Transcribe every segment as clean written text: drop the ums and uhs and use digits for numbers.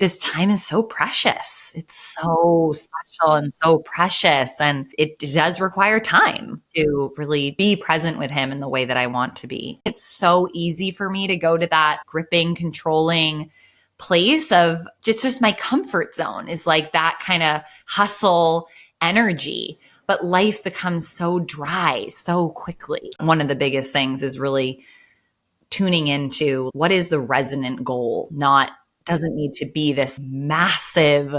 this time is so precious. It's so special and so precious. And it does require time to really be present with him in the way that I want to be. It's so easy for me to go to that gripping, controlling place of just my comfort zone is like that kind of hustle energy. But life becomes so dry so quickly. One of the biggest things is really tuning into what is the resonant goal, doesn't need to be this massive,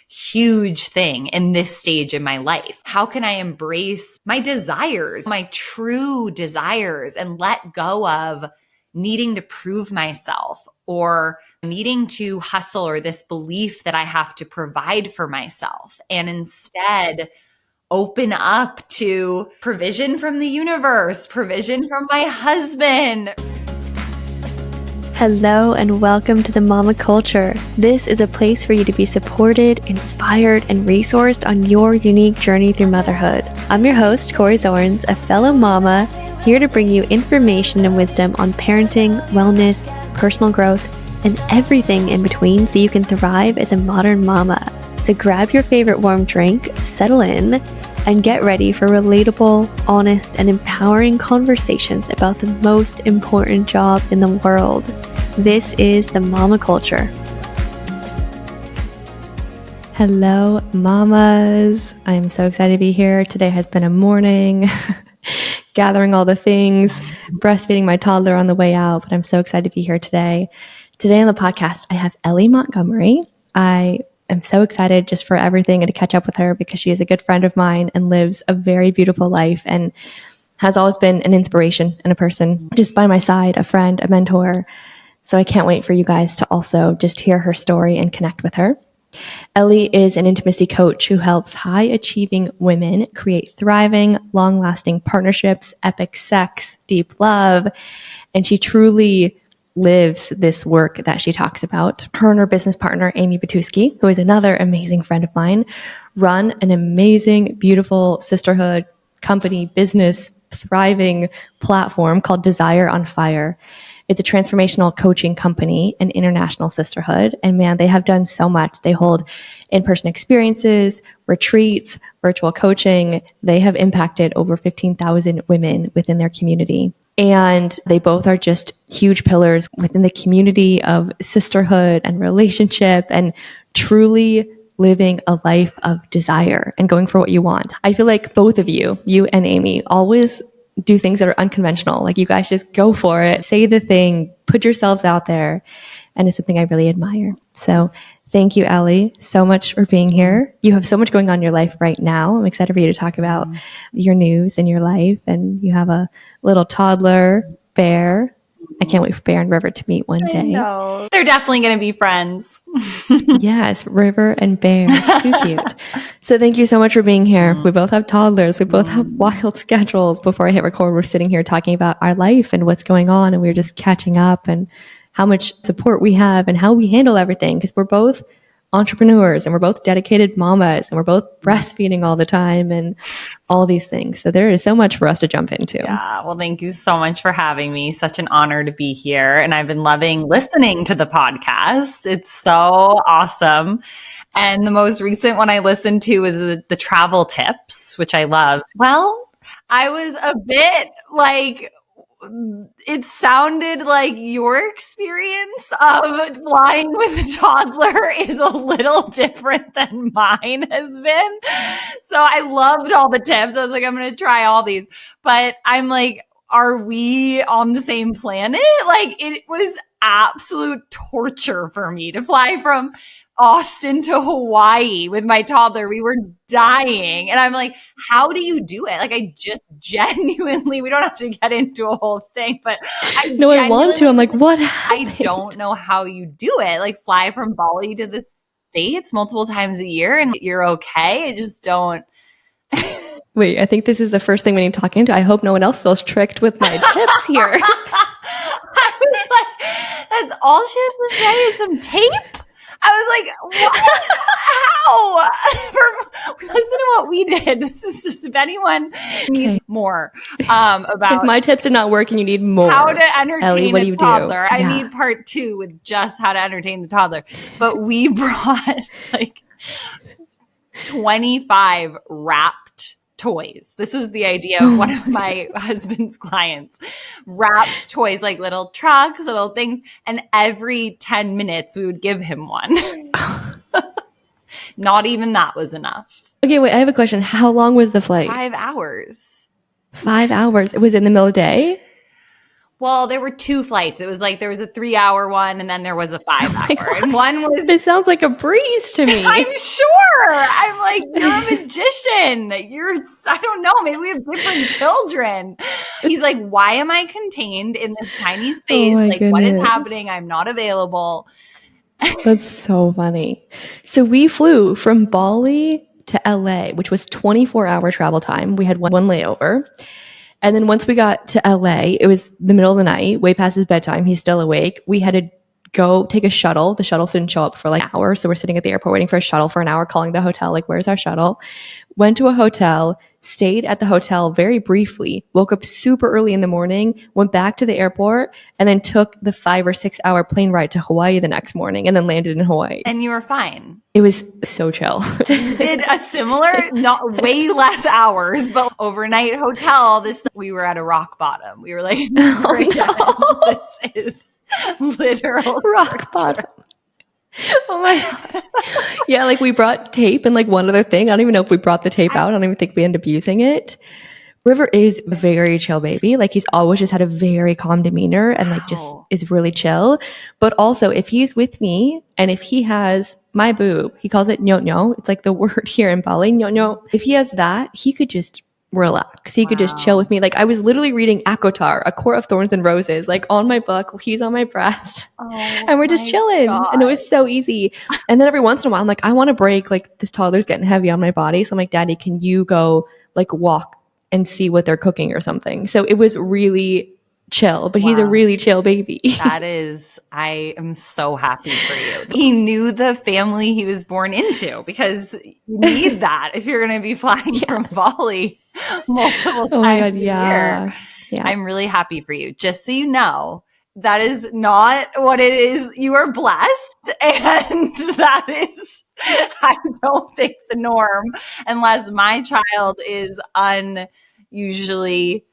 huge thing in this stage in my life. How can I embrace my desires, my true desires, and let go of needing to prove myself or needing to hustle or this belief that I have to provide for myself, and instead open up to provision from the universe, provision from my husband. Hello and welcome to the Mama Culture. This is a place for you to be supported, inspired, and resourced on your unique journey through motherhood. I'm your host, Corey Zorns, a fellow mama, here to bring you information and wisdom on parenting, wellness, personal growth, and everything in between so you can thrive as a modern mama. So grab your favorite warm drink, settle in, and get ready for relatable, honest, and empowering conversations about the most important job in the world. This is the Mama Culture. Hello, mamas. I'm so excited to be here. Today has been a morning, gathering all the things, breastfeeding my toddler on the way out, but I'm so excited to be here today. Today on the podcast, I have Ellie Montgomery. I'm so excited just for everything and to catch up with her because she is a good friend of mine and lives a very beautiful life and has always been an inspiration and a person just by my side, a friend, a mentor. So I can't wait for you guys to also just hear her story and connect with her. Ellie is an intimacy coach who helps high-achieving women create thriving, long-lasting partnerships, epic sex, deep love, and she truly lives this work that she talks about. Her and her business partner, Amy Batuski, who is another amazing friend of mine, run an amazing, beautiful sisterhood company, business, thriving platform called Desire on Fire. It's a transformational coaching company and international sisterhood. And man, they have done so much. They hold in-person experiences, retreats, virtual coaching. They have impacted over 15,000 women within their community. And they both are just huge pillars within the community of sisterhood and relationship and truly living a life of desire and going for what you want. I feel like both of you and Amy, always do things that are unconventional. Like you guys just go for it, say the thing, put yourselves out there. And it's something I really admire. So thank you, Ellie, so much for being here. You have so much going on in your life right now. I'm excited for you to talk about your news and your life. And you have a little toddler, Bear. I can't wait for Bear and River to meet one day. No, they're definitely going to be friends. Yes, River and Bear. Too cute. So thank you so much for being here. We both have toddlers. We both have wild schedules. Before I hit record, we're sitting here talking about our life and what's going on. And we're just catching up and how much support we have and how we handle everything. Because we're both entrepreneurs and we're both dedicated mamas and we're both breastfeeding all the time and all these things. So there is so much for us to jump into. Yeah. Well, thank you so much for having me. Such an honor to be here. And I've been loving listening to the podcast. It's so awesome. And the most recent one I listened to was the travel tips, which I loved. Well, I was a bit like, it sounded like your experience of flying with a toddler is a little different than mine has been. So I loved all the tips. I was like, I'm going to try all these. But I'm like, are we on the same planet? Like, it was absolute torture for me to fly from Austin to Hawaii with my toddler. We were dying. And I'm like, how do you do it? Like, I just genuinely, we don't have to get into a whole thing, but I want to. I'm like, what happened? I don't know how you do it. Like, fly from Bali to the States multiple times a year and you're okay. I just don't. Wait, I think this is the first thing we need talking to. I hope no one else feels tricked with my tips here. I was like, that's all she had to say is some tape? I was like, what? How? Listen to what we did. This is just if anyone needs more about if my tips did not work and you need more, how to entertain Ellie, what do you toddler. do? I need part 2 with just how to entertain the toddler. But we brought like 25 wrapped toys. This was the idea of one of my husband's clients. Wrapped toys, like little trucks, little things. And every 10 minutes we would give him one. Not even that was enough. Okay, wait, I have a question. How long was the flight? 5 hours. 5 hours? It was in the middle of the day? Well, there were 2 flights. It was like there was a 3-hour one and then there was a 5-hour. And one was... It sounds like a breeze to me. I'm sure. I'm like, you're a magician. I don't know. Maybe we have different children. He's like, why am I contained in this tiny space? What is happening? I'm not available. That's so funny. So we flew from Bali to LA, which was 24-hour travel time. We had one layover. And then once we got to LA, it was the middle of the night, way past his bedtime. He's still awake. We had to go take a shuttle. The shuttle didn't show up for like an hour. So we're sitting at the airport waiting for a shuttle for an hour, calling the hotel, like, where's our shuttle? Went to a hotel, stayed at the hotel very briefly, woke up super early in the morning, went back to the airport, and then took the 5 or 6 hour plane ride to Hawaii the next morning and then landed in Hawaii. And you were fine. It was so chill. Did a similar, not way less hours, but overnight hotel. We were at a rock bottom. We were like, this is literal rock bottom. Oh my God. Yeah, like we brought tape and like one other thing. I don't even know if we brought the tape out. I don't even think we ended up using it. River is very chill baby. Like he's always just had a very calm demeanor and like just is really chill. But also if he's with me and if he has my boob, he calls it nyo. It's like the word here in Bali, nyo. If he has that, he could just relax. He could just chill with me. Like I was literally reading Akotar, A Court of Thorns and Roses, like on my book while he's on my breast. And we're just chilling. God. And it was so easy. And then every once in a while, I'm like, I want to break. Like this toddler's getting heavy on my body. So I'm like, Daddy, can you go like walk and see what they're cooking or something? So it was really chill, but he's a really chill baby. I am so happy for you. He knew the family he was born into because you need that if you're going to be flying from Bali multiple times a year. Yeah. I'm really happy for you. Just so you know, that is not what it is. You are blessed. And that is, I don't think, the norm unless my child is unusually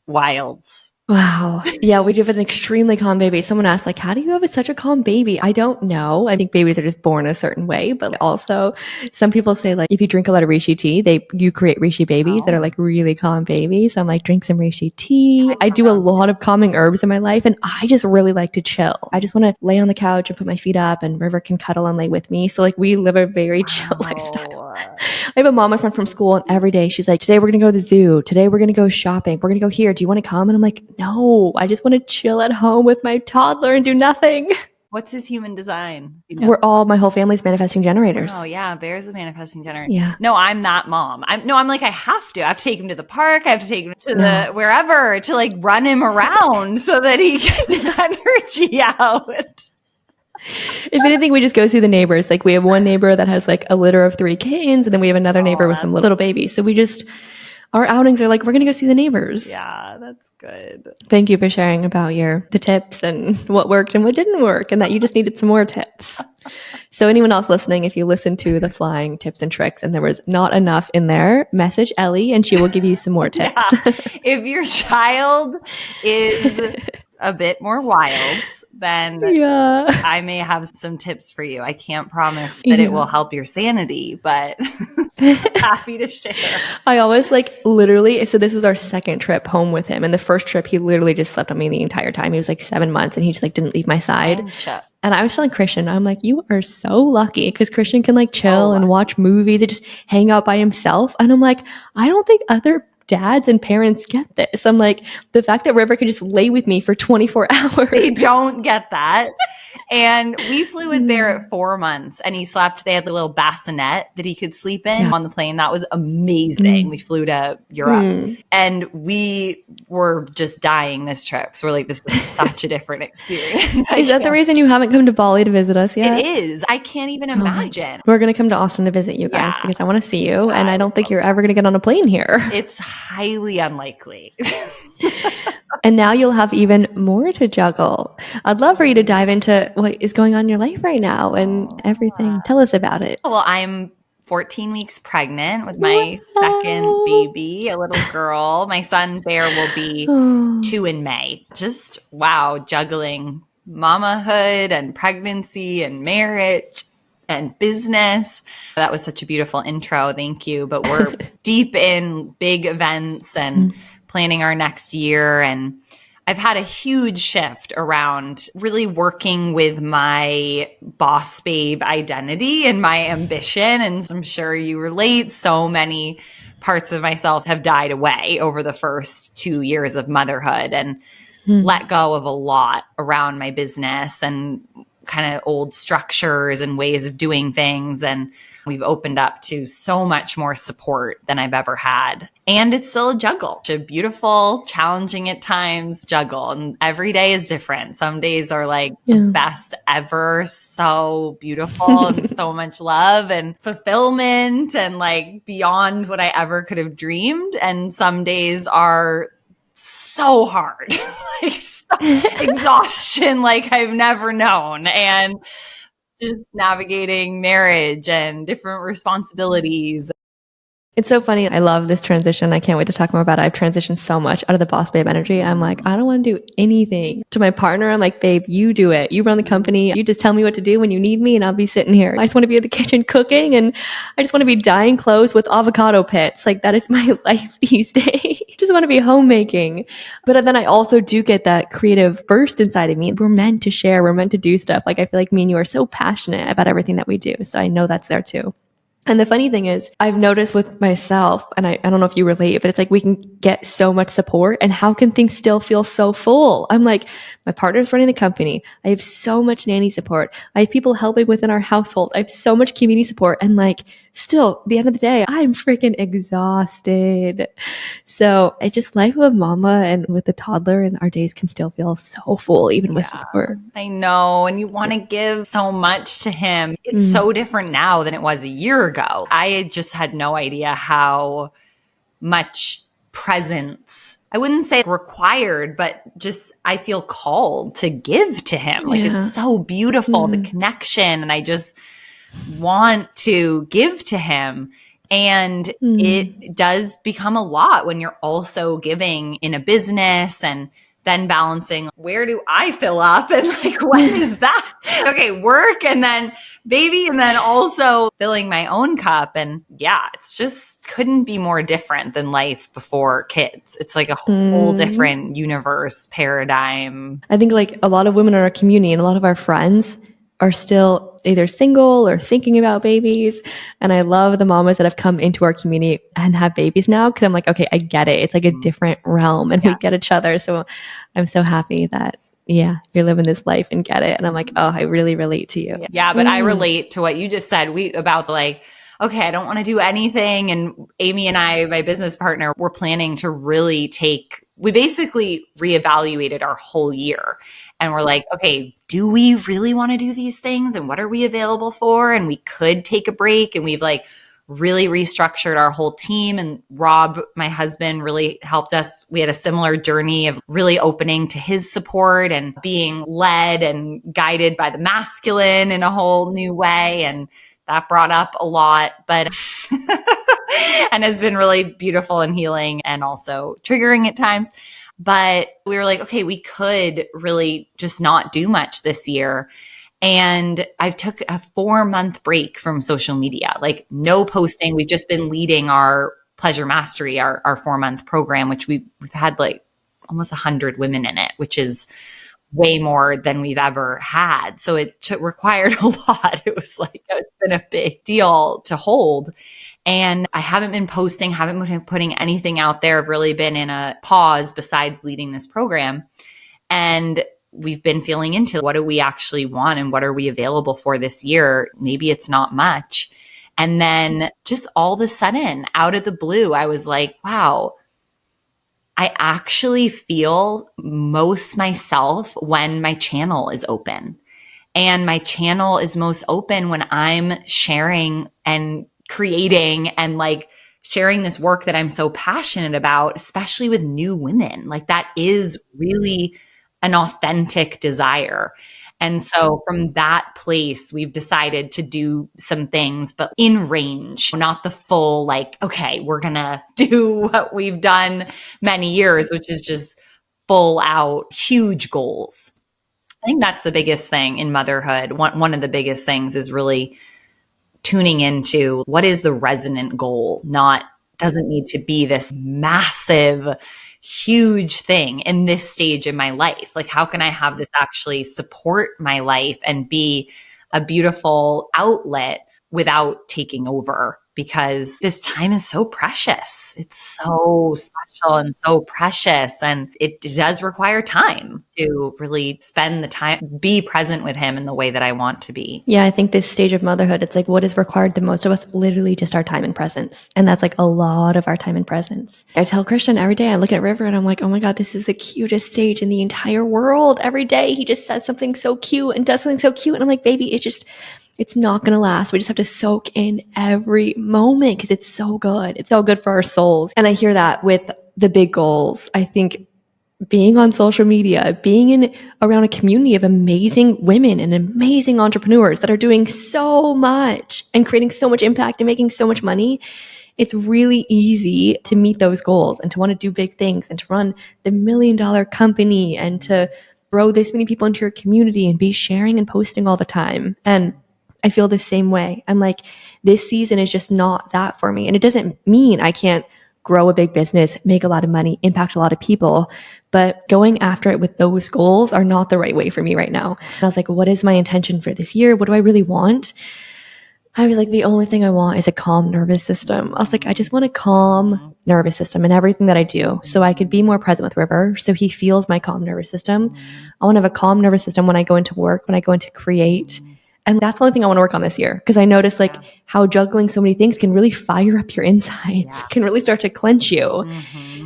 wild. Wow. Yeah, we do have an extremely calm baby. Someone asked, like, how do you have such a calm baby? I don't know. I think babies are just born a certain way. But also, some people say, like, if you drink a lot of reishi tea, you create reishi babies that are, like, really calm babies. So I'm like, drink some reishi tea. I do a lot of calming herbs in my life, and I just really like to chill. I just want to lay on the couch and put my feet up, and River can cuddle and lay with me. So, like, we live a very chill lifestyle. I have a mama friend from school, and every day she's like, today we're going to go to the zoo. Today we're going to go shopping. We're going to go here. Do you want to come? And I'm like, no, I just want to chill at home with my toddler and do nothing. What's his human design? My whole family's manifesting generators. Oh yeah, Bear's a manifesting generator. Yeah. No, I'm that mom. I'm like, I have to take him to the park. I have to take him to the wherever to like run him around so that he gets energy out. If anything, we just go see the neighbors. Like we have one neighbor that has like a litter of 3 canes, and then we have another neighbor with some little babies. So our outings are like, we're going to go see the neighbors. Yeah, that's good. Thank you for sharing about the tips and what worked and what didn't work, and that you just needed some more tips. So anyone else listening, if you listen to the flying tips and tricks and there was not enough in there, message Ellie and she will give you some more tips. If your child is a bit more wild, then I may have some tips for you. I can't promise that it will help your sanity, but happy to share. I always literally, so this was our second trip home with him. And the first trip, he literally just slept on me the entire time. He was 7 months and he just didn't leave my side. And I was telling Christian, I'm like, you are so lucky, because Christian can chill and watch movies and just hang out by himself. And I'm like, I don't think other dads and parents get this. I'm like, the fact that River could just lay with me for 24 hours. They don't get that. And we flew it there at 4 months, and he slept. They had the little bassinet that he could sleep in on the plane. That was amazing. We flew to Europe, and we were just dying this trip. So we're like, this is such a different experience. Is that the reason you haven't come to Bali to visit us yet? It is. I can't even imagine. We're going to come to Austin to visit you guys because I want to see you. And I don't think you're ever going to get on a plane here. It's highly unlikely. And now you'll have even more to juggle. I'd love for you to dive into what is going on in your life right now and everything. Tell us about it. Well, I'm 14 weeks pregnant with my second baby, a little girl. My son Bear will be 2 in May. Just wow, juggling mamahood and pregnancy and marriage and business. That was such a beautiful intro. Thank you. But we're deep in big events and planning our next year. And I've had a huge shift around really working with my boss babe identity and my ambition. And I'm sure you relate. So many parts of myself have died away over the first 2 years of motherhood and let go of a lot around my business and kind of old structures and ways of doing things. And we've opened up to so much more support than I've ever had. And it's still a juggle, a beautiful, challenging at times juggle. And every day is different. Some days are like the best ever, so beautiful and so much love and fulfillment and like beyond what I ever could have dreamed. And some days are so hard, like exhaustion like I've never known, and just navigating marriage and different responsibilities. It's so funny. I love this transition. I can't wait to talk more about it. I've transitioned so much out of the boss babe energy. I'm like, I don't want to do anything. To my partner, I'm like, babe, you do it. You run the company. You just tell me what to do when you need me and I'll be sitting here. I just want to be in the kitchen cooking and I just want to be dyeing clothes with avocado pits. Like that is my life these days. I just want to be homemaking. But then I also do get that creative burst inside of me. We're meant to share. We're meant to do stuff. Like I feel like me and you are so passionate about everything that we do. So I know that's there too. And the funny thing is, I've noticed with myself, and I don't know if you relate, but it's like we can get so much support and how can things still feel so full? I'm like, my partner's running the company. I have so much nanny support. I have people helping within our household. I have so much community support. And like, still, at the end of the day, I'm freaking exhausted. So it's just life of a mama and with a toddler, and our days can still feel so full, even with support. I know. And you want to give so much to him. It's so different now than it was a year ago. I just had no idea how much presence, I wouldn't say required, but just I feel called to give to him. Like it's so beautiful, the connection. And I just want to give to him. And it does become a lot when you're also giving in a business and then balancing where do I fill up and like when is that? Okay, work and then baby and then also filling my own cup. And yeah, it's just couldn't be more different than life before kids. It's like a whole different universe, paradigm. I think like a lot of women in our community and a lot of our friends are still either single or thinking about babies. And I love the mamas that have come into our community and have babies now because I'm like, okay, I get it. It's like a different realm and we get each other. So I'm so happy that, you're living this life and get it. And I'm like, oh, I really relate to you. Yeah, but I relate to what you just said about like, okay, I don't want to do anything. And Amy and I, my business partner, we're planning to really we basically reevaluated our whole year. And we're like, okay, do we really want to do these things? And what are we available for? And we could take a break. And we've like really restructured our whole team. And Rob, my husband, really helped us. We had a similar journey of really opening to his support and being led and guided by the masculine in a whole new way. And that brought up a lot, but and has been really beautiful and healing and also triggering at times. But we were like, okay, we could really just not do much this year. And I've took a 4-month break from social media, like no posting. We've just been leading our Pleasure Mastery, our 4-month program, which we've had like almost 100 women in it, which is way more than we've ever had. So it required a lot. It was like, it's been a big deal to hold. And I haven't been posting, haven't been putting anything out there. I've really been in a pause besides leading this program. And we've been feeling into. What do we actually want and what are we available for this year? Maybe it's not much. And then just all of a sudden, out of the blue, I was like, wow, I actually feel most myself when my channel is open. And my channel is most open when I'm sharing and creating and like sharing this work that I'm so passionate about, especially with new women. Like that is really an authentic desire. And so from that place, we've decided to do some things, but in range, not the full, like, okay, we're going to do what we've done many years, which is just full out huge goals. I think that's the biggest thing in motherhood. One of the biggest things is really tuning into what is the resonant goal, not doesn't need to be this massive, huge thing in this stage in my life. Like, how can I have this actually support my life and be a beautiful outlet without taking over? Because this time is so precious. It's so special and so precious. And it does require time to really spend the time, be present with him in the way that I want to be. Yeah, I think this stage of motherhood, it's like what is required the most of us, literally just our time and presence. And that's like a lot of our time and presence. I tell Christian every day, I look at River and I'm like, oh my God, this is the cutest stage in the entire world. Every day he just says something so cute and does something so cute. And I'm like, baby, it's not going to last. We just have to soak in every moment because it's so good. It's so good for our souls. And I hear that with the big goals. I think being on social media, being around a community of amazing women and amazing entrepreneurs that are doing so much and creating so much impact and making so much money, it's really easy to meet those goals and to want to do big things and to run the $1 million company and to grow this many people into your community and be sharing and posting all the time. And I feel the same way. I'm like, this season is just not that for me. And it doesn't mean I can't grow a big business, make a lot of money, impact a lot of people. But going after it with those goals are not the right way for me right now. And I was like, what is my intention for this year? What do I really want? I was like, the only thing I want is a calm nervous system. I was like, I just want a calm nervous system in everything that I do so I could be more present with River so he feels my calm nervous system. I want to have a calm nervous system when I go into work, when I go into create. And that's the only thing I want to work on this year because I noticed like how juggling so many things can really fire up your insides, can really start to clench you.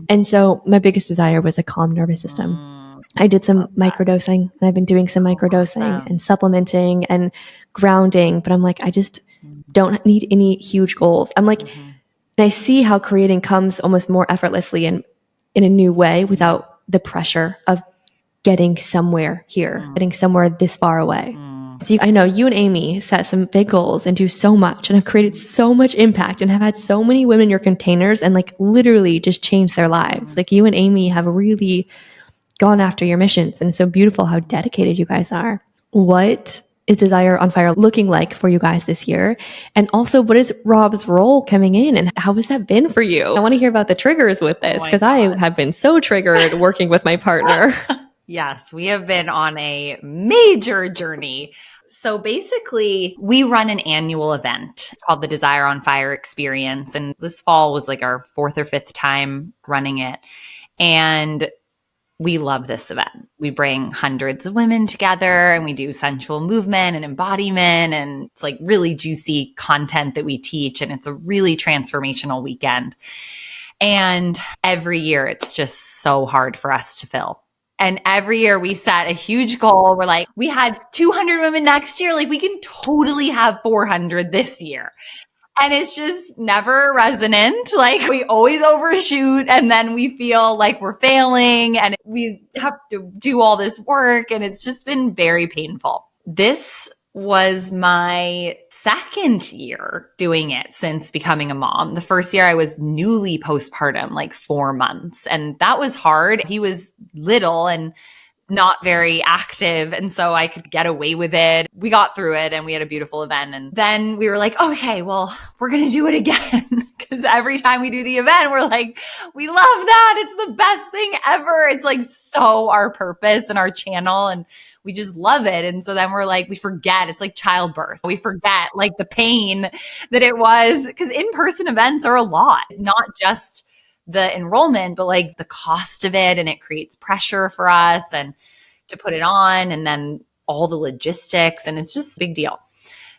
And so my biggest desire was a calm nervous system. I did some microdosing and I've been doing some microdosing and supplementing and grounding, but I'm like, I just don't need any huge goals. I'm like, and I see how creating comes almost more effortlessly and in a new way without the pressure of getting somewhere here, getting somewhere this far away. So I know you and Amy set some big goals and do so much and have created so much impact and have had so many women in your containers and like literally just changed their lives. Like you and Amy have really gone after your missions and it's so beautiful how dedicated you guys are. What is Desire on Fire looking like for you guys this year? And also what is Rob's role coming in and how has that been for you? I want to hear about the triggers with this because I have been so triggered working with my partner. Yes, we have been on a major journey. So basically, we run an annual event called the Desire on Fire Experience. And this fall was like our 4th or 5th time running it. And we love this event. We bring hundreds of women together and we do sensual movement and embodiment. And it's like really juicy content that we teach. And it's a really transformational weekend. And every year, it's just so hard for us to fill. And every year we set a huge goal. We're like, we had 200 women next year. Like we can totally have 400 this year. And it's just never resonant. Like we always overshoot and then we feel like we're failing and we have to do all this work. And it's just been very painful. This was my 2nd year doing it since becoming a mom. The first year I was newly postpartum, like 4 months. And that was hard. He was little and not very active. And so I could get away with it. We got through it and we had a beautiful event. And then we were like, okay, well, we're going to do it again. Because every time we do the event, we're like, we love that. It's the best thing ever. It's like so our purpose and our channel. And we just love it. And so then we're like, we forget. It's like childbirth. We forget like the pain that it was because in-person events are a lot, not just the enrollment, but like the cost of it. And it creates pressure for us. And to put it on and then all the logistics. And it's just a big deal.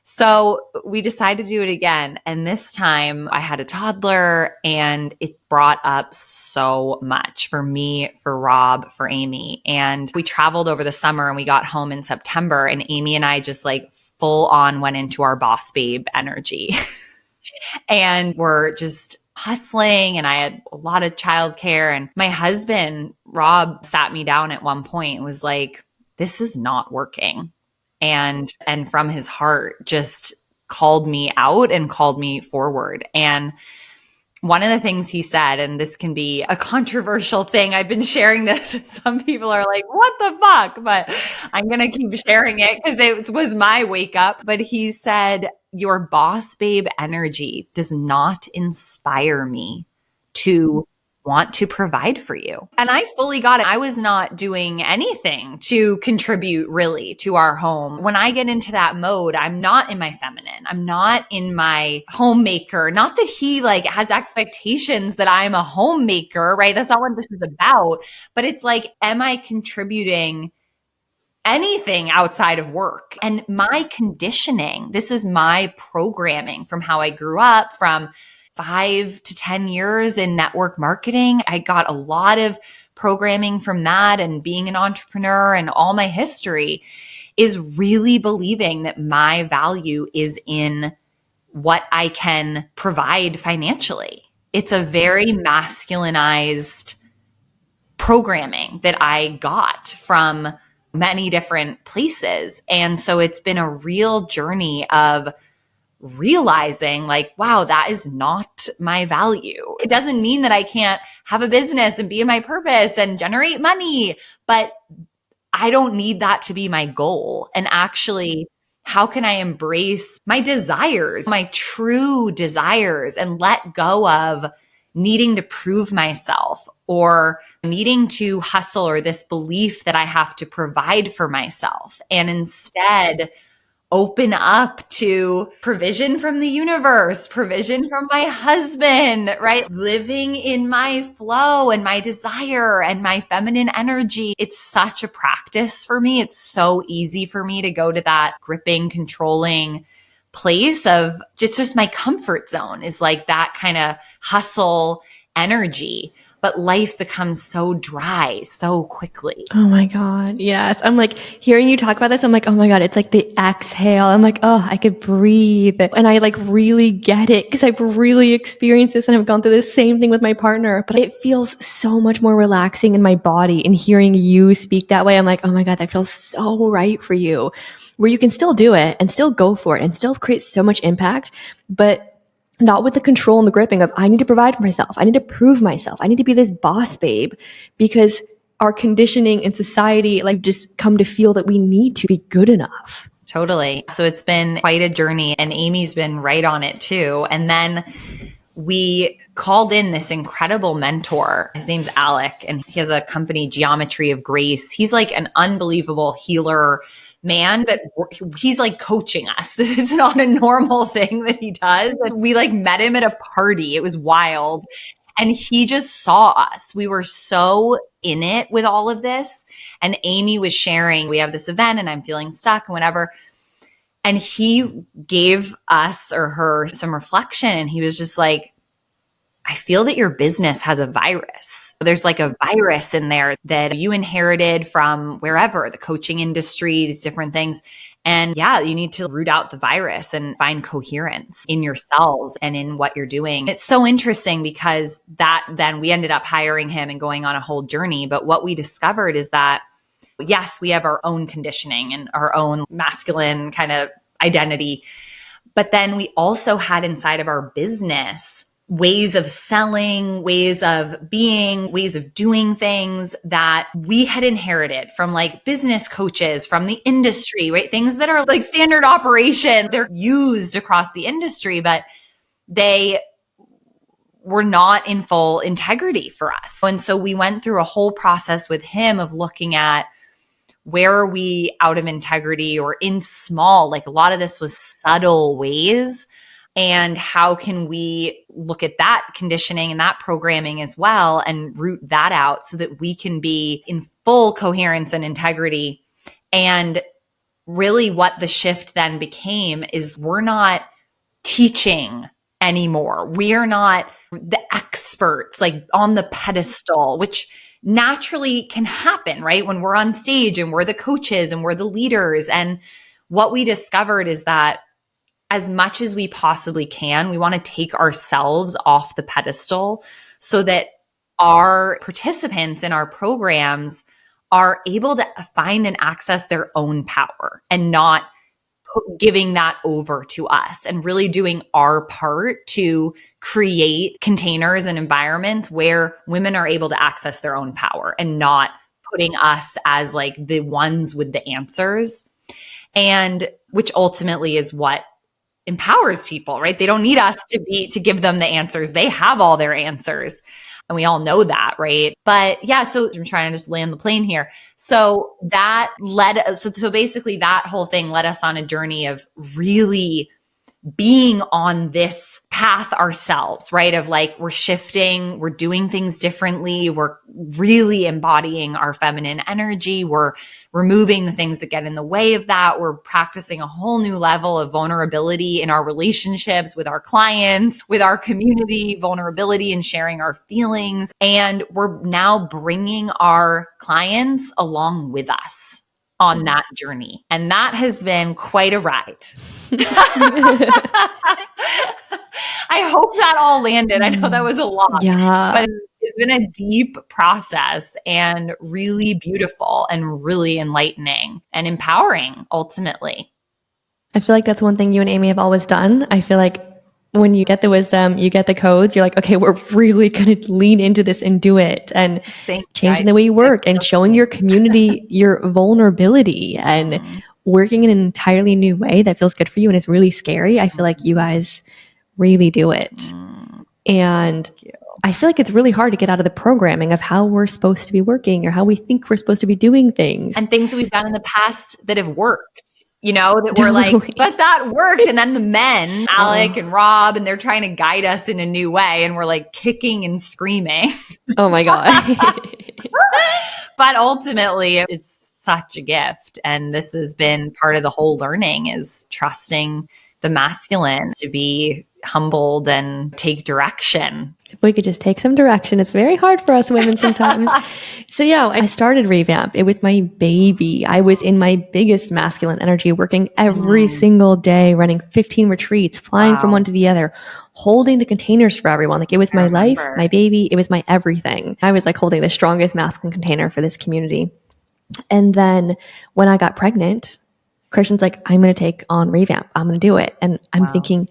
So we decided to do it again. And this time I had a toddler and it brought up so much for me, for Rob, for Amy. And we traveled over the summer and we got home in September and Amy and I just like full on went into our boss babe energy and we're just hustling. And I had a lot of childcare and my husband, Rob, sat me down at one point and was like, this is not working. And from his heart just called me out and called me forward. And one of the things he said, and this can be a controversial thing, I've been sharing this and some people are like, what the fuck? But I'm going to keep sharing it because it was my wake up. But he said, your boss babe energy does not inspire me to want to provide for you. And I fully got it. I was not doing anything to contribute really to our home. When I get into that mode, I'm not in my feminine. I'm not in my homemaker. Not that he like has expectations that I'm a homemaker, right? That's not what this is about. But it's like, am I contributing anything outside of work? And my conditioning, this is my programming from how I grew up, from 5 to 10 years in network marketing. I got a lot of programming from that and being an entrepreneur, and all my history is really believing that my value is in what I can provide financially. It's a very masculinized programming that I got from many different places. And so it's been a real journey of realizing like, wow, that is not my value. It doesn't mean that I can't have a business and be in my purpose and generate money, but I don't need that to be my goal. And actually, how can I embrace my desires, my true desires, and let go of needing to prove myself or needing to hustle or this belief that I have to provide for myself, and instead open up to provision from the universe, provision from my husband, right? Living in my flow and my desire and my feminine energy. It's such a practice for me. It's so easy for me to go to that gripping, controlling place of just my comfort zone is like that kind of hustle energy. But life becomes so dry so quickly. Oh my God. Yes. I'm like hearing you talk about this. I'm like, oh my God, it's like the exhale. I'm like, oh, I could breathe. And I like really get it because I've really experienced this and I've gone through the same thing with my partner, but it feels so much more relaxing in my body. And hearing you speak that way, I'm like, oh my God, that feels so right for you, where you can still do it and still go for it and still create so much impact, but not with the control and the gripping of I need to provide for myself. I need to prove myself. I need to be this boss babe, because our conditioning in society like just come to feel that we need to be good enough. Totally. So it's been quite a journey, and Amy's been right on it too. And then we called in this incredible mentor. His name's Alec, and he has a company, Geometry of Grace. He's like an unbelievable healer man, but he's like coaching us. This is not a normal thing that he does. And we like met him at a party. It was wild. And he just saw us. We were so in it with all of this. And Amy was sharing, we have this event and I'm feeling stuck and whatever. And he gave us or her some reflection. And he was just like, I feel that your business has a virus. There's like a virus in there that you inherited from wherever, the coaching industry, these different things. And yeah, you need to root out the virus and find coherence in yourselves and in what you're doing. It's so interesting because that then we ended up hiring him and going on a whole journey. But what we discovered is that, yes, we have our own conditioning and our own masculine kind of identity. But then we also had inside of our business ways of selling, ways of being, ways of doing things that we had inherited from like business coaches, from the industry, right? Things that are like standard operation. They're used across the industry, but they were not in full integrity for us. And so we went through a whole process with him of looking at where are we out of integrity or in small, like a lot of this was subtle ways. And how can we look at that conditioning and that programming as well and root that out so that we can be in full coherence and integrity? And really what the shift then became is we're not teaching anymore. We are not the experts like on the pedestal, which naturally can happen, right? When we're on stage and we're the coaches and we're the leaders. And what we discovered is that as much as we possibly can, we want to take ourselves off the pedestal so that our participants in our programs are able to find and access their own power and not giving that over to us, and really doing our part to create containers and environments where women are able to access their own power and not putting us as like the ones with the answers. And which ultimately is what empowers people, right? They don't need us to give them the answers. They have all their answers. And we all know that, right? But yeah, so I'm trying to just land the plane here. So that led us, so basically that whole thing led us on a journey of really being on this path ourselves, right? Of like, we're shifting, we're doing things differently. We're really embodying our feminine energy. We're removing the things that get in the way of that. We're practicing a whole new level of vulnerability in our relationships with our clients, with our community, vulnerability and sharing our feelings. And we're now bringing our clients along with us on that journey. And that has been quite a ride. I hope that all landed. I know that was a lot, but it's been a deep process and really beautiful and really enlightening and empowering ultimately. I feel like that's one thing you and Amy have always done. I feel like when you get the wisdom, you get the codes, you're like, okay, we're really going to lean into this and do it, and changing the way you work and showing your community your vulnerability and working in an entirely new way that feels good for you and is really scary. I feel like you guys really do it. And I feel like it's really hard to get out of the programming of how we're supposed to be working or how we think we're supposed to be doing things. And things that we've done in the past that have worked. You know, that we're like, but that worked. And then the men, Alec and Rob, and they're trying to guide us in a new way. And we're like kicking and screaming. Oh my God. But ultimately, it's such a gift. And this has been part of the whole learning, is trusting the masculine to be humbled and take direction. If we could just take some direction. It's very hard for us women sometimes. So yeah, I started Revamp. It was my baby. I was in my biggest masculine energy, working every single day, running 15 retreats, flying from one to the other, holding the containers for everyone. Like, it was my life, my baby. It was my everything. I was like holding the strongest masculine container for this community. And then when I got pregnant, Christian's like, I'm going to take on Revamp. I'm going to do it. And I'm thinking,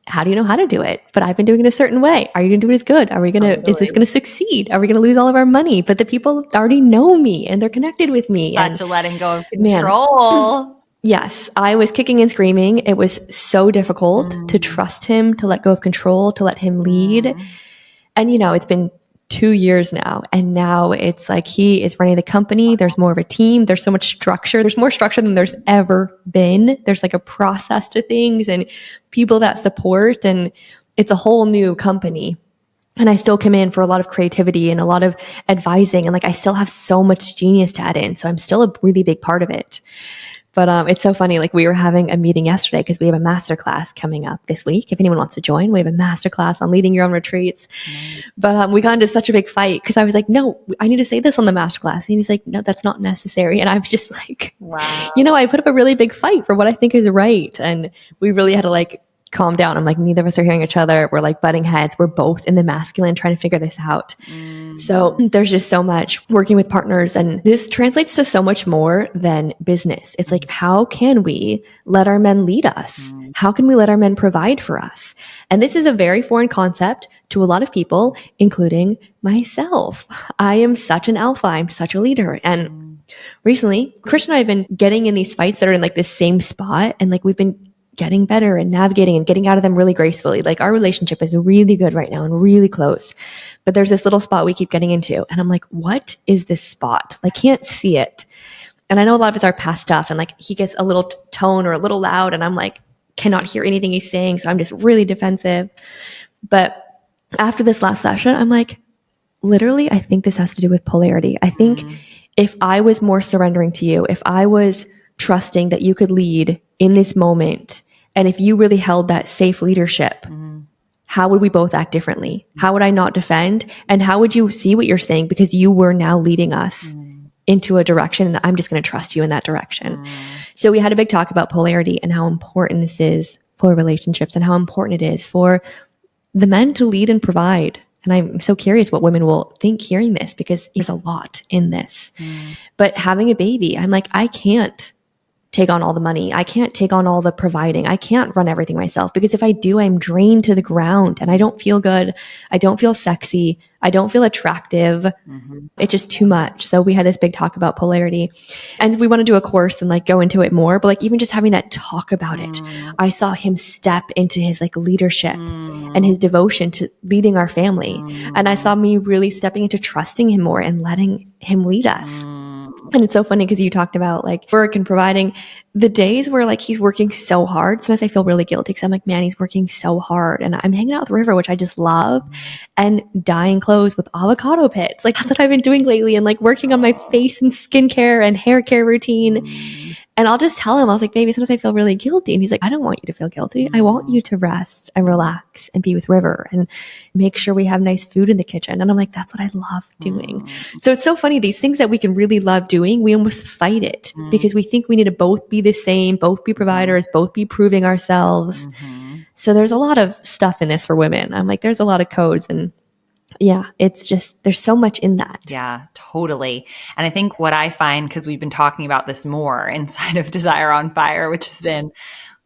how do you know how to do it? But I've been doing it a certain way. Are you going to do it as good? Are we going to, is this going to succeed? Are we going to lose all of our money? But the people already know me and they're connected with me. Such a letting go of control. Yes, I was kicking and screaming. It was so difficult to trust him, to let go of control, to let him lead. And, you know, it's been 2 years now. And now it's like he is running the company. There's more of a team. There's so much structure. There's more structure than there's ever been. There's like a process to things and people that support. And it's a whole new company. And I still come in for a lot of creativity and a lot of advising. And like, I still have so much genius to add in. So I'm still a really big part of it. But it's so funny. Like, we were having a meeting yesterday because we have a masterclass coming up this week. If anyone wants to join, we have a masterclass on leading your own retreats. But we got into such a big fight because I was like, no, I need to say this on the masterclass. And he's like, no, that's not necessary. And I was just like, wow. You know, I put up a really big fight for what I think is right. And we really had to like calm down. I'm like, neither of us are hearing each other. We're like butting heads. We're both in the masculine trying to figure this out. So there's just so much working with partners. And this translates to so much more than business. It's like, how can we let our men lead us? How can we let our men provide for us? And this is a very foreign concept to a lot of people, including myself. I am such an alpha. I'm such a leader. And recently, Christian and I have been getting in these fights that are in like the same spot. And like, we've been getting better and navigating and getting out of them really gracefully. Like, our relationship is really good right now and really close. But there's this little spot we keep getting into. And I'm like, what is this spot? I can't see it. And I know a lot of it's our past stuff. And like, he gets a little tone or a little loud. And I'm like, cannot hear anything he's saying. So I'm just really defensive. But after this last session, I'm like, literally, I think this has to do with polarity. I think if I was more surrendering to you, if I was trusting that you could lead in this moment, and if you really held that safe leadership, how would we both act differently? How would I not defend? And how would you see what you're saying? Because you were now leading us into a direction, and I'm just going to trust you in that direction. So we had a big talk about polarity and how important this is for relationships and how important it is for the men to lead and provide. And I'm so curious what women will think hearing this, because there's a lot in this. But having a baby, I'm like, I can't take on all the money. I can't take on all the providing. I can't run everything myself, because if I do, I'm drained to the ground and I don't feel good. I don't feel sexy. I don't feel attractive. It's just too much. So we had this big talk about polarity, and we want to do a course and like go into it more, but like even just having that talk about it, I saw him step into his like leadership and his devotion to leading our family. And I saw me really stepping into trusting him more and letting him lead us. And it's so funny because you talked about like work and providing. The days where like he's working so hard, sometimes I feel really guilty because I'm like, man, he's working so hard. And I'm hanging out at the river, which I just love, and dyeing clothes with avocado pits. Like that's what I've been doing lately, and like working on my face and skincare and hair care routine. And I'll just tell him, I was like, baby, sometimes I feel really guilty. And he's like, I don't want you to feel guilty. I want you to rest and relax and be with River and make sure we have nice food in the kitchen. And I'm like, that's what I love doing. So it's so funny. These things that we can really love doing, we almost fight it because we think we need to both be the same, both be providers, both be proving ourselves. So there's a lot of stuff in this for women. I'm like, there's a lot of codes, and yeah, it's just, there's so much in that. Yeah, totally. And I think what I find, because we've been talking about this more inside of Desire on Fire, which has been,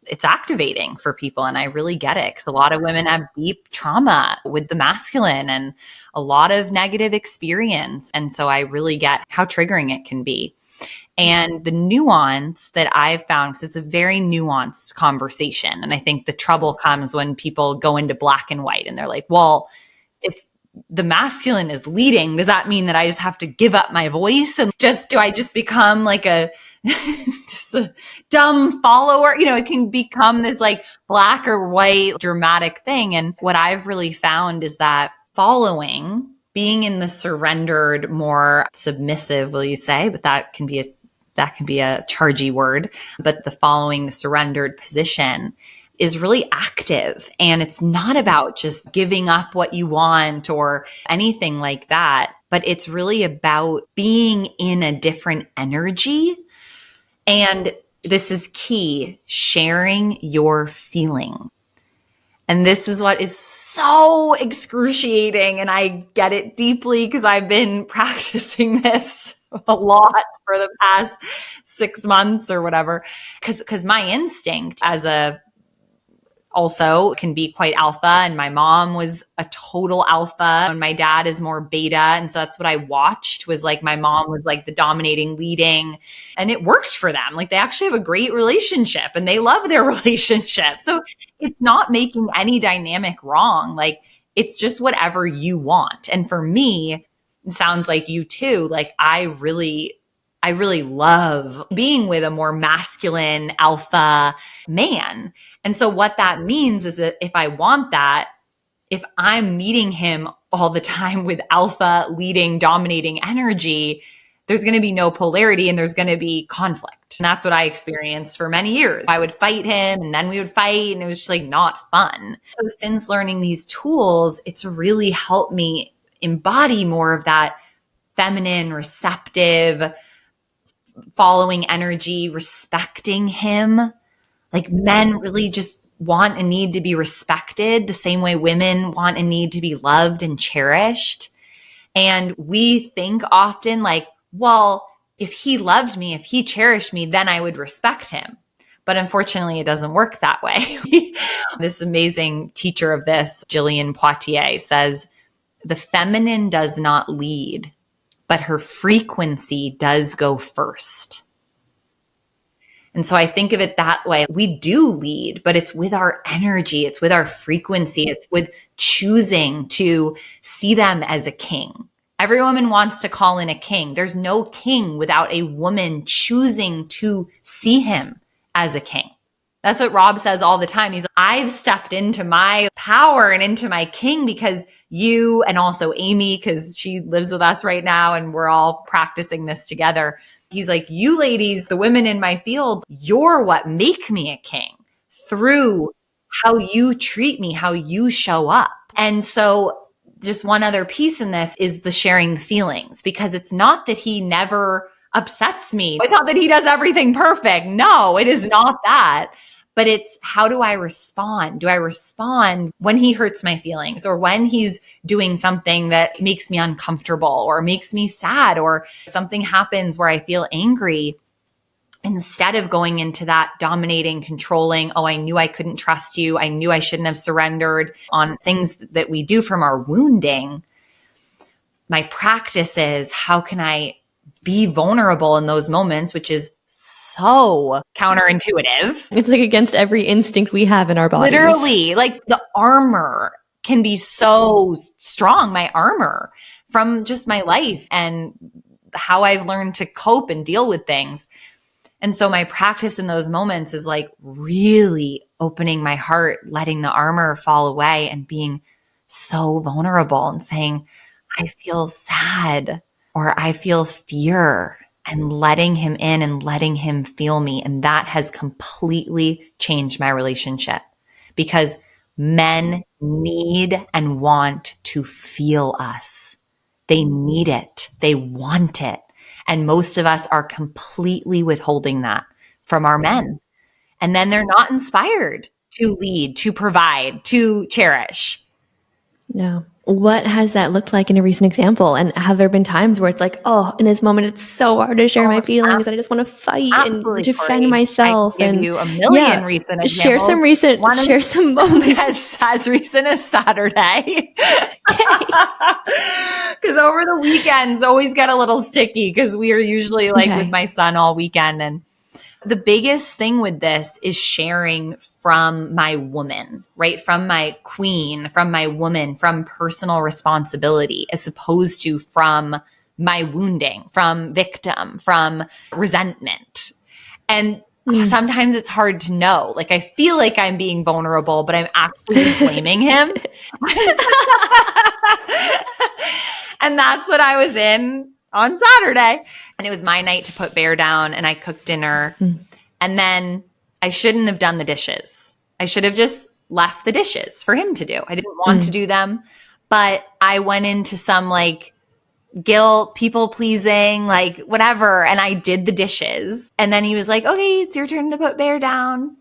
it's activating for people. And I really get it, because a lot of women have deep trauma with the masculine and a lot of negative experience. And so I really get how triggering it can be. And the nuance that I've found, because it's a very nuanced conversation. And I think the trouble comes when people go into black and white and they're like, well, if the masculine is leading, does that mean that I just have to give up my voice and do I just become like just a dumb follower? You know, it can become this like black or white dramatic thing. And what I've really found is that following, being in the surrendered, more submissive, will you say, but that can be a chargy word, but the following, the surrendered position is really active. And it's not about just giving up what you want or anything like that, but it's really about being in a different energy. And this is key, sharing your feeling. And this is what is so excruciating. And I get it deeply because I've been practicing this a lot for the past 6 months or whatever. Because my instinct as a also can be quite alpha, and my mom was a total alpha and my dad is more beta. And so that's what I watched, was like my mom was like the dominating, leading, and it worked for them. Like they actually have a great relationship and they love their relationship. So it's not making any dynamic wrong. Like it's just whatever you want. And for me, it sounds like you too, like I really love being with a more masculine alpha man. And so what that means is that if I want that, if I'm meeting him all the time with alpha, leading, dominating energy, there's going to be no polarity and there's going to be conflict. And that's what I experienced for many years. I would fight him and then we would fight, and it was just like not fun. So since learning these tools, it's really helped me embody more of that feminine, receptive, following energy, respecting him. Like men really just want and need to be respected the same way women want and need to be loved and cherished. And we think often like, well, if he loved me, if he cherished me, then I would respect him. But unfortunately, it doesn't work that way. This amazing teacher of this, Jillian Poitier, says, the feminine does not lead, but her frequency does go first. And so I think of it that way. We do lead, but it's with our energy. It's with our frequency. It's with choosing to see them as a king. Every woman wants to call in a king. There's no king without a woman choosing to see him as a king. That's what Rob says all the time. He's like, I've stepped into my power and into my king because you, and also Amy, because she lives with us right now and we're all practicing this together. He's like, you ladies, the women in my field, you're what make me a king through how you treat me, how you show up. And so just one other piece in this is the sharing feelings, because it's not that he never upsets me. It's not that he does everything perfect. No, it is not that. But it's, how do I respond? Do I respond when he hurts my feelings, or when he's doing something that makes me uncomfortable or makes me sad, or something happens where I feel angry? Instead of going into that dominating, controlling, oh, I knew I couldn't trust you, I knew I shouldn't have surrendered, on things that we do from our wounding, my practice is, how can I be vulnerable in those moments, which is so counterintuitive. It's like against every instinct we have in our bodies. Literally, like the armor can be so strong, my armor from just my life and how I've learned to cope and deal with things. And so my practice in those moments is like really opening my heart, letting the armor fall away and being so vulnerable and saying, I feel sad, or I feel fear, and letting him in and letting him feel me. And that has completely changed my relationship, because men need and want to feel us. They need it. They want it. And most of us are completely withholding that from our men. And then they're not inspired to lead, to provide, to cherish. Yeah. What has that looked like in a recent example? And have there been times where it's like, oh, in this moment, it's so hard to share my feelings, and I just want to fight and defend myself? I give you a million recent examples. Share some moments. As recent as Saturday. Because over the weekends always get a little sticky, because we are usually like with my son all weekend. And the biggest thing with this is sharing from my woman, right? From my queen, from my woman, from personal responsibility, as opposed to from my wounding, from victim, from resentment. And sometimes it's hard to know. Like, I feel like I'm being vulnerable, but I'm actually blaming him. And that's what I was in on Saturday. And it was my night to put Bear down, and I cooked dinner. And then I shouldn't have done the dishes. I should have just left the dishes for him to do. I didn't want to do them, but I went into some like guilt, people pleasing, like whatever. And I did the dishes. And then he was like, okay, it's your turn to put Bear down.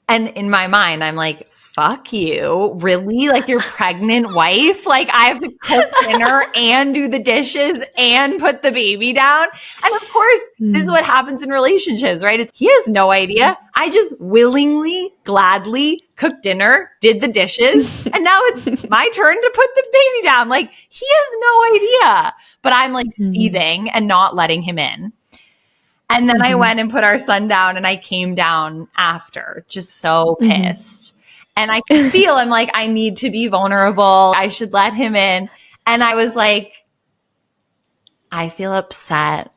And in my mind, I'm like, fuck you. Really? Like, your pregnant wife? Like, I have to cook dinner and do the dishes and put the baby down? And of course, this is what happens in relationships, right? He has no idea. I just willingly, gladly cooked dinner, did the dishes, and now it's my turn to put the baby down. Like, he has no idea. But I'm like seething and not letting him in. And then I went and put our son down, and I came down after, just so pissed. And I could feel, I'm like, I need to be vulnerable. I should let him in. And I was like, I feel upset,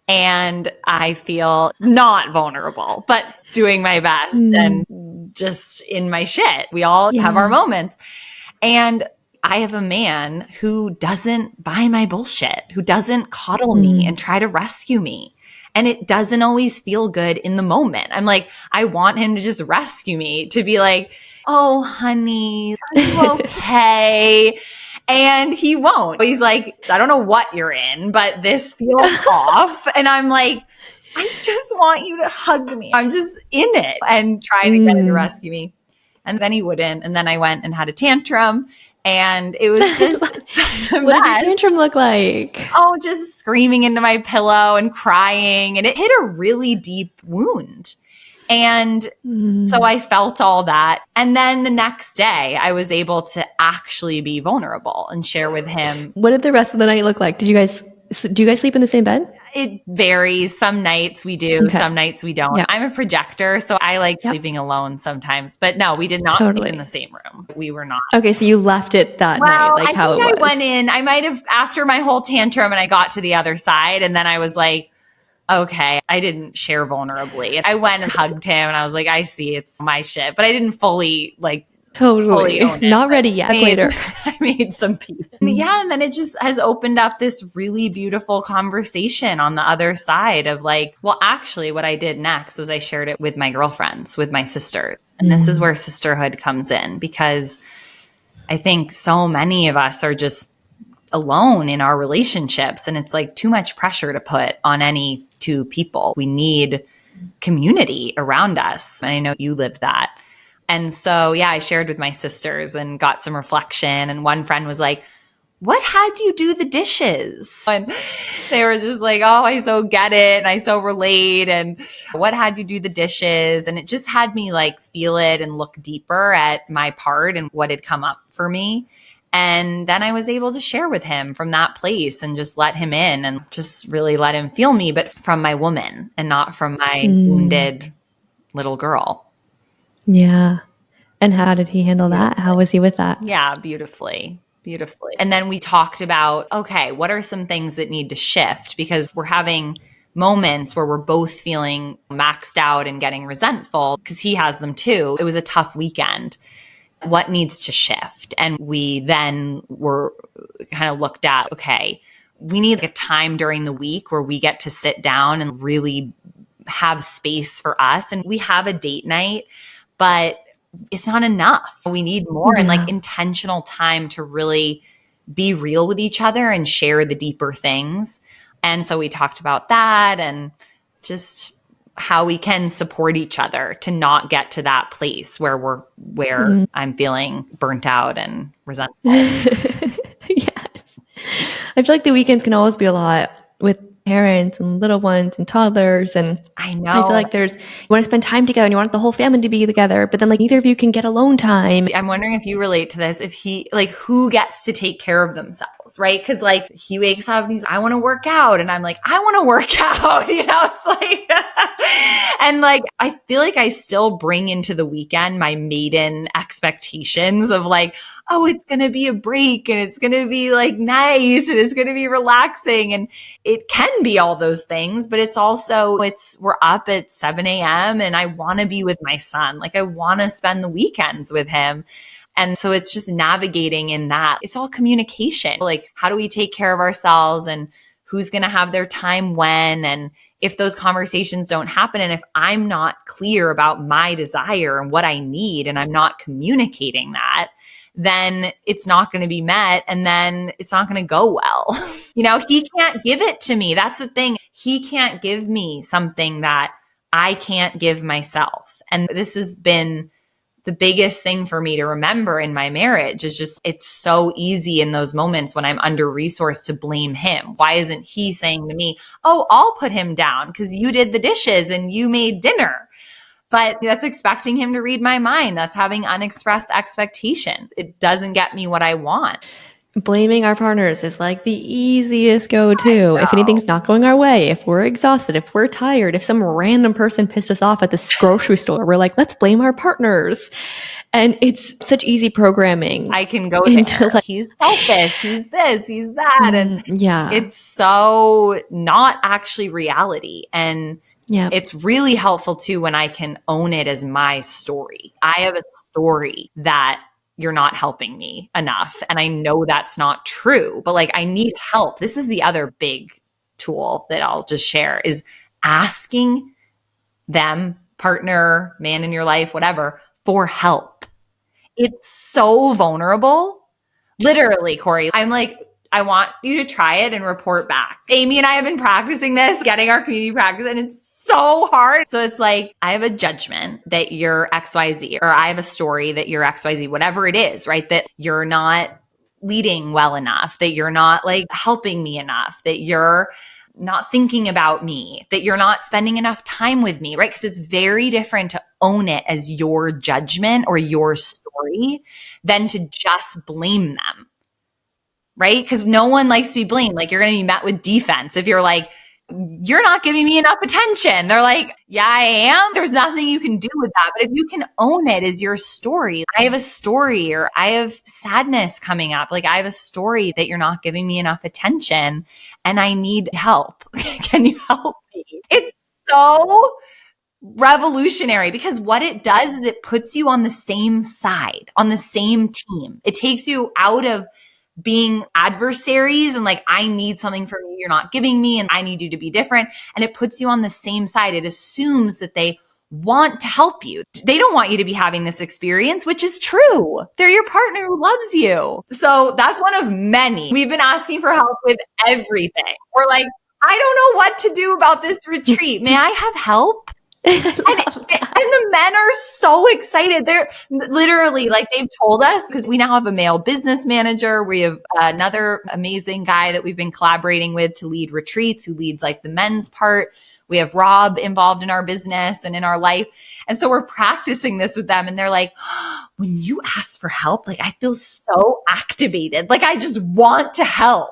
and I feel not vulnerable, but doing my best and just in my shit. We all have our moments. And I have a man who doesn't buy my bullshit, who doesn't coddle me and try to rescue me. And it doesn't always feel good in the moment. I'm like, I want him to just rescue me, to be like, oh, honey, are you okay? And he won't. He's like, I don't know what you're in, but this feels off. And I'm like, I just want you to hug me. I'm just in it, and trying to get him to rescue me. And then he wouldn't. And then I went and had a tantrum. And it was just such a mess. What did your tantrum look like? Oh, just screaming into my pillow and crying. And it hit a really deep wound. And so I felt all that. And then the next day, I was able to actually be vulnerable and share with him. What did the rest of the night look like? Do you guys sleep in the same bed? It varies. Some nights we do, some nights we don't. I'm a projector, so I like sleeping alone sometimes. But no, we did not sleep in the same room. We were not. Okay, so you left it that night, like I how think it was. I went in. I might have, after my whole tantrum, and I got to the other side, and then I was like, okay, I didn't share vulnerably. I went and hugged him and I was like, I see it's my shit, but I didn't fully fully Totally. own it. Not ready yet. Later. I made some peace. Yeah. And then it just has opened up this really beautiful conversation on the other side of well, actually what I did next was I shared it with my girlfriends, with my sisters. And this is where sisterhood comes in, because I think so many of us are just alone in our relationships. And it's too much pressure to put on any two people. We need community around us. And I know you live that. And so, yeah, I shared with my sisters and got some reflection. And one friend was like, what had you do the dishes? And they were just like, oh, I so get it. And I so relate. And what had you do the dishes? And it just had me feel it and look deeper at my part and what had come up for me. And then I was able to share with him from that place and just let him in and just really let him feel me, but from my woman and not from my wounded little girl. Yeah. And how did he handle that? How was he with that? Yeah, beautifully. Beautifully. And then we talked about, okay, what are some things that need to shift? Because we're having moments where we're both feeling maxed out and getting resentful, because he has them too. It was a tough weekend. What needs to shift? And we then were kind of looked at, okay, we need a time during the week where we get to sit down and really have space for us. And we have a date night, but it's not enough. We need more and intentional time to really be real with each other and share the deeper things. And so we talked about that and just how we can support each other to not get to that place where I'm feeling burnt out and resentful. Yes. I feel like the weekends can always be a lot with parents and little ones and toddlers. And I know. I feel like you want to spend time together and you want the whole family to be together, but then neither of you can get alone time. I'm wondering if you relate to this, if he, who gets to take care of themselves, right? Because he wakes up and he's, I want to work out. And I'm like, I want to work out, it's and I feel like I still bring into the weekend my maiden expectations of oh, it's going to be a break and it's going to be nice and it's going to be relaxing. And it can be all those things, but it's also, we're up at 7 a.m. and I want to be with my son. I want to spend the weekends with him. And so it's just navigating in that. It's all communication. How do we take care of ourselves and who's going to have their time when? And if those conversations don't happen, and if I'm not clear about my desire and what I need, and I'm not communicating that, then it's not going to be met. And then it's not going to go well. He can't give it to me. That's the thing. He can't give me something that I can't give myself. And this has been the biggest thing for me to remember in my marriage is just, it's so easy in those moments when I'm under resourced to blame him. Why isn't he saying to me, oh, I'll put him down because you did the dishes and you made dinner? But that's expecting him to read my mind. That's having unexpressed expectations. It doesn't get me what I want. Blaming our partners is the easiest go-to. If anything's not going our way, if we're exhausted, if we're tired, if some random person pissed us off at this grocery store, we're like, let's blame our partners. And it's such easy programming. I can go there. He's selfish. He's this, he's that. And yeah, it's so not actually reality. And it's really helpful too when I can own it as my story. I have a story that you're not helping me enough. And I know that's not true, but I need help. This is the other big tool that I'll just share is asking them, partner, man in your life, whatever, for help. It's so vulnerable. Literally, Corey, I'm I want you to try it and report back. Amy and I have been practicing this, getting our community practice, and it's so hard. So it's I have a judgment that you're XYZ, or I have a story that you're XYZ, whatever it is, right? That you're not leading well enough, that you're not helping me enough, that you're not thinking about me, that you're not spending enough time with me, right? Because it's very different to own it as your judgment or your story than to just blame them. Right? Because no one likes to be blamed. You're going to be met with defense. If you're you're not giving me enough attention. They're yeah, I am. There's nothing you can do with that. But if you can own it as your story, I have a story or I have sadness coming up. I have a story that you're not giving me enough attention and I need help. Can you help me? so revolutionary because what it does is it puts you on the same side, on the same team. It takes you out of being adversaries and like, I need something from you, you're not giving me, and I need you to be different. And it puts you on the same side. It assumes that they want to help you. They don't want you to be having this experience, which is true. They're your partner who loves you. So that's one of many. We've been asking for help with everything. We're like, I don't know what to do about this retreat. May I have help? And the men are so excited. They're literally like, they've told us, because we now have a male business manager. We have another amazing guy that we've been collaborating with to lead retreats, who leads like the men's part. We have Rob involved in our business and in our life. And so we're practicing this with them. And they're like, oh, when you ask for help, like I feel so activated. Like I just want to help.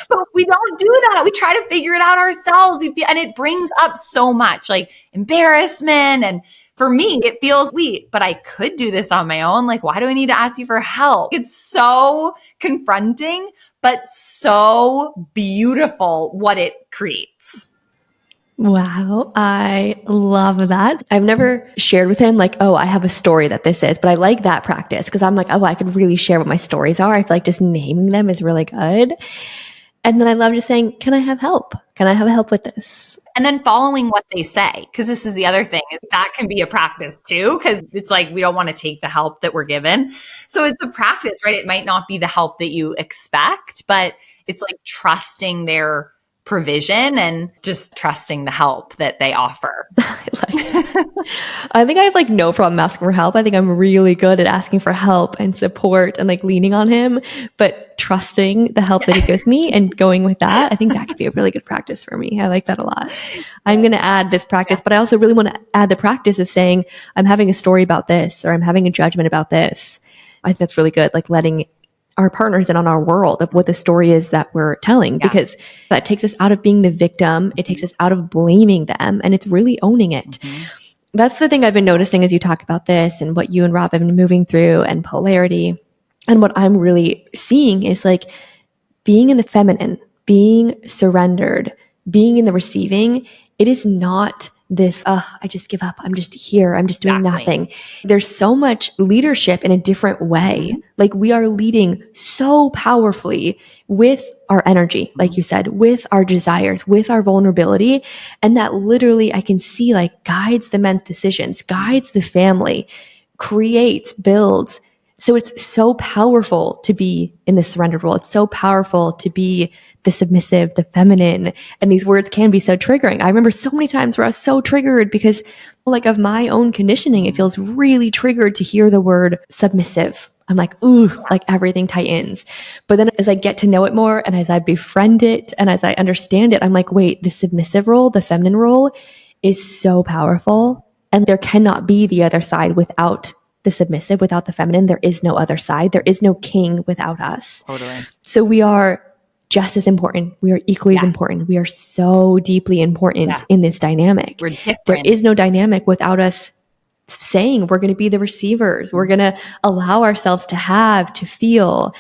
But we don't do that. We try to figure it out ourselves. And it brings up so much like embarrassment. And for me, it feels sweet, but I could do this on my own. Like, why do I need to ask you for help? It's so confronting, but so beautiful what it creates. Wow, I love that. I've never shared with him like, oh, I have a story that this is, but I like that practice because I'm like, oh, I could really share what my stories are. I feel like just naming them is really good. And then I love just saying, can I have help? Can I have help with this? And then following what they say, because this is the other thing, is that can be a practice too, because it's like we don't want to take the help that we're given. So it's a practice, right? It might not be the help that you expect, but it's like trusting their provision and just trusting the help that they offer. I think I have like no problem asking for help. I think I'm really good at asking for help and support and like leaning on him, but trusting the help that he gives me and going with that, I think that could be a really good practice for me. I like that a lot. I'm going to add this practice, but I also really want to add the practice of saying, I'm having a story about this, or I'm having a judgment about this. I think that's really good. Like letting our partners in on our world of what the story is that we're telling, because that takes us out of being the victim. It takes us out of blaming them, and it's really owning it. Mm-hmm. That's the thing I've been noticing as you talk about this and what you and Rob have been moving through and polarity. And what I'm really seeing is like being in the feminine, being surrendered, being in the receiving. It is not this, I just give up. I'm just here. I'm just doing nothing. There's so much leadership in a different way. Mm-hmm. Like we are leading so powerfully with our energy, like you said, with our desires, with our vulnerability. And that literally I can see like guides the men's decisions, guides the family, creates, builds. So it's so powerful to be in the surrendered role. It's so powerful to be the submissive, the feminine. And these words can be so triggering. I remember so many times where I was so triggered because like of my own conditioning, it feels really triggered to hear the word submissive. I'm like, ooh, like everything tightens. But then as I get to know it more and as I befriend it and as I understand it, I'm like, wait, the submissive role, the feminine role is so powerful. And there cannot be the other side without the submissive, without the feminine. There is no other side. There is no king without us. Totally. So we are just as important. We are equally as important. We are so deeply important in this dynamic. We're different. There is no dynamic without us saying we're going to be the receivers. We're going to allow ourselves to have, to feel.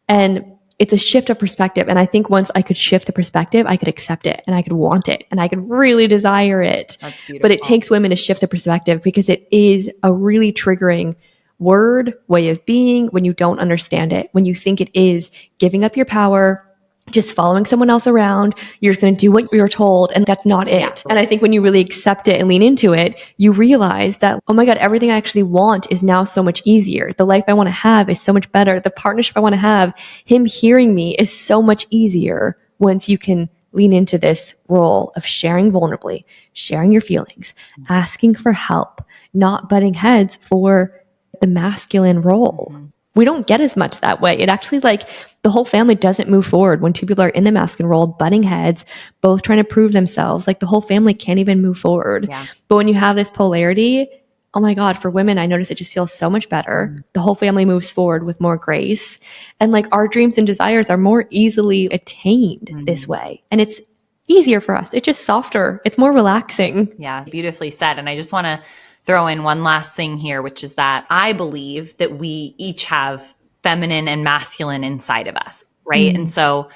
And it's a shift of perspective. And I think once I could shift the perspective, I could accept it and I could want it and I could really desire it. That's beautiful. But it takes women to shift the perspective because it is a really triggering word, way of being when you don't understand it, when you think it is giving up your power, just following someone else around, you're just going to do what you're told, and that's not it. Yeah. And I think when you really accept it and lean into it, you realize that, oh my God, everything I actually want is now so much easier. The life I want to have is so much better. The partnership I want to have, him hearing me is so much easier once you can lean into this role of sharing vulnerably, sharing your feelings, asking for help, not butting heads for the masculine role. Mm-hmm. We don't get as much that way. It actually like the whole family doesn't move forward when two people are in the masculine role, butting heads, both trying to prove themselves. Like the whole family can't even move forward. Yeah. But when you have this polarity, oh my God, for women, I notice it just feels so much better. Mm. The whole family moves forward with more grace. And like our dreams and desires are more easily attained this way. And it's easier for us. It's just softer. It's more relaxing. Yeah, beautifully said. And I just want to throw in one last thing here, which is that I believe that we each have feminine and masculine inside of us, right? And so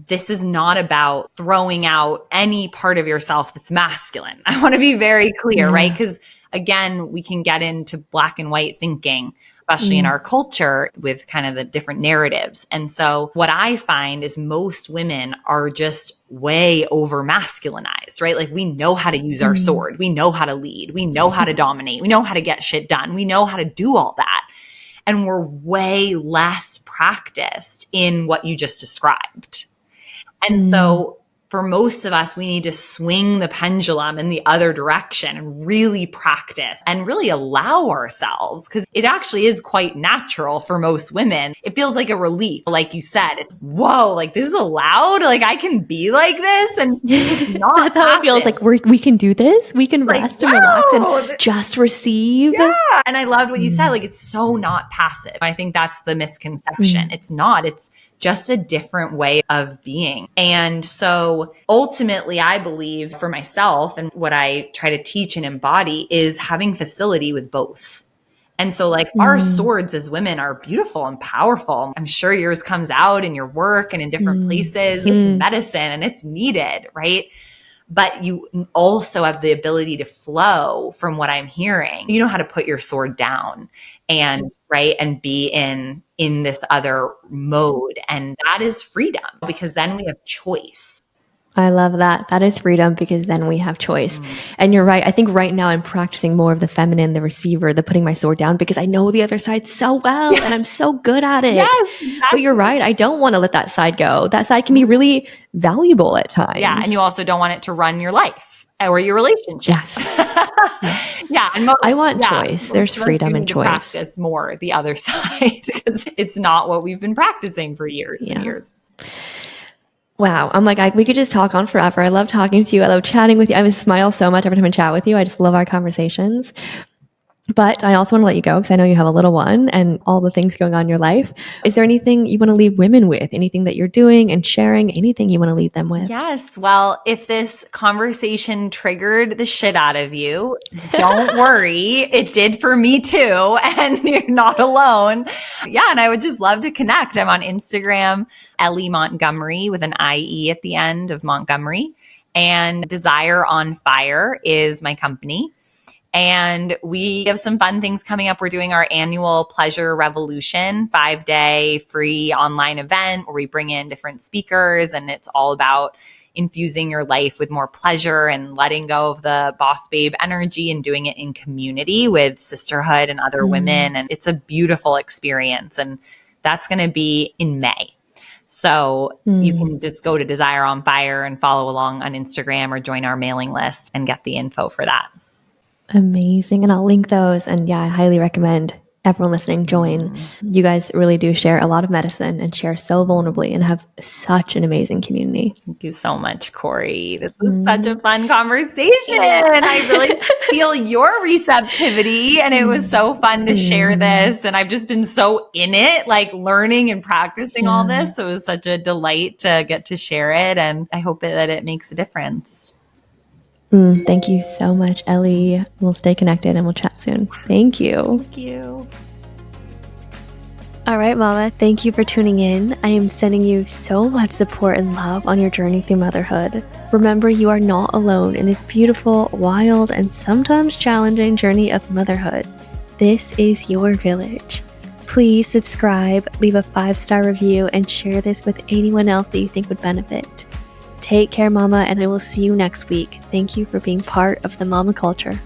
this is not about throwing out any part of yourself that's masculine. I want to be very clear, right? Because again, we can get into black and white thinking, especially in our culture with kind of the different narratives. And so what I find is most women are just way over masculinized, right? Like we know how to use our sword. We know how to lead. We know how to dominate. We know how to get shit done. We know how to do all that. And we're way less practiced in what you just described. And so for most of us, we need to swing the pendulum in the other direction and really practice and really allow ourselves, because it actually is quite natural for most women. It feels like a relief. Like you said, whoa, like this is allowed. Like I can be like this. And it's not. That's how it feels like we can do this. We can rest and relax and just receive. Yeah. And I loved what you said. Like it's so not passive. I think that's the misconception. It's not. It's just a different way of being. And so ultimately, I believe for myself and what I try to teach and embody is having facility with both. And so like our swords as women are beautiful and powerful. I'm sure yours comes out in your work and in different places. It's medicine and it's needed, right? But you also have the ability to flow from what I'm hearing. You know how to put your sword down and right and be in this other mode. And that is freedom, because then we have choice. I love that. That is freedom, because then we have choice. And you're right. I think right now I'm practicing more of the feminine, the receiver, the putting my sword down, because I know the other side so well and I'm so good at it. Yes, exactly. But you're right. I don't want to let that side go. That side can be really valuable at times. Yeah. And you also don't want it to run your life or your relationship. Yes. Yeah. And I want choice. There's freedom and choice. Practice more the other side, because it's not what we've been practicing for years and years. Wow. I'm like, we could just talk on forever. I love talking to you. I love chatting with you. I smile so much every time I chat with you. I just love our conversations. But I also want to let you go because I know you have a little one and all the things going on in your life. Is there anything you want to leave women with? Anything that you're doing and sharing? Anything you want to leave them with? Yes. Well, if this conversation triggered the shit out of you, don't worry. It did for me too. And you're not alone. Yeah. And I would just love to connect. I'm on Instagram, Ellie Montgomery with an IE at the end of Montgomerie. And Desire on Fire is my company. And we have some fun things coming up. We're doing our annual Pleasure Revolution 5-day free online event where we bring in different speakers, and it's all about infusing your life with more pleasure and letting go of the boss babe energy and doing it in community with sisterhood and other women. And it's a beautiful experience. And that's going to be in May. So you can just go to Desire on Fire and follow along on Instagram or join our mailing list and get the info for that. Amazing. And I'll link those. And yeah, I highly recommend everyone listening join. You guys really do share a lot of medicine and share so vulnerably and have such an amazing community. Thank you so much, Corey. This was such a fun conversation. And I really feel your receptivity. And it was so fun to share this. And I've just been so in it, like learning and practicing all this. So it was such a delight to get to share it. And I hope that it makes a difference. Thank you so much, Ellie. We'll stay connected and we'll chat soon. Thank you. Thank you. All right, Mama. Thank you for tuning in. I am sending you so much support and love on your journey through motherhood. Remember, you are not alone in this beautiful, wild, and sometimes challenging journey of motherhood. This is your village. Please subscribe, leave a 5-star review, and share this with anyone else that you think would benefit. Take care, Mama, and I will see you next week. Thank you for being part of the Mama culture.